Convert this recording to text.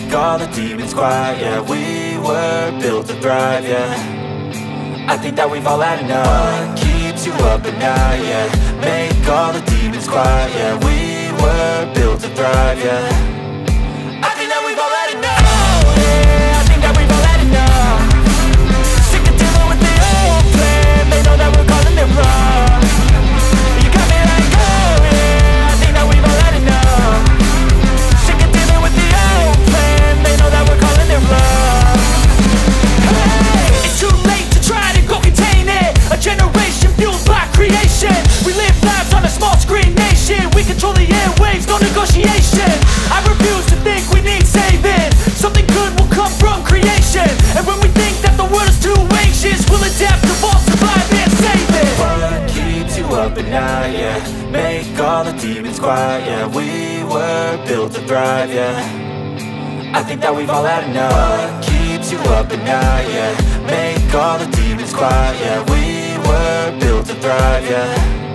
make all the demons quiet. Yeah, we were built to thrive, yeah. I think that we've all had enough. What keeps you up at night, yeah. Make all the demons quiet, yeah. We were built to thrive, yeah. I think that we've all had enough. Oh, yeah, I think that we've all had enough. Sick of dealing with the old plan. They know that we're calling it wrong. You got me like, oh yeah, I think that we've all had enough. Sick of dealing with the old plan. They know that we're calling it wrong. Hey, it's too late to try to go contain it. A generation fueled by creation. We live lives on a small screen nation. We control the airwaves, no negotiation. I refuse to think we need saving. Something good will come from creation. And when we think that the world is too anxious, we'll adapt, evolve, survive and save it. What keeps you up at night, yeah. Make all the demons quiet, yeah. We were built to thrive, yeah. I think that we've all had enough. What keeps you up at night, yeah. Make all the demons quiet, yeah. We were built to thrive, yeah.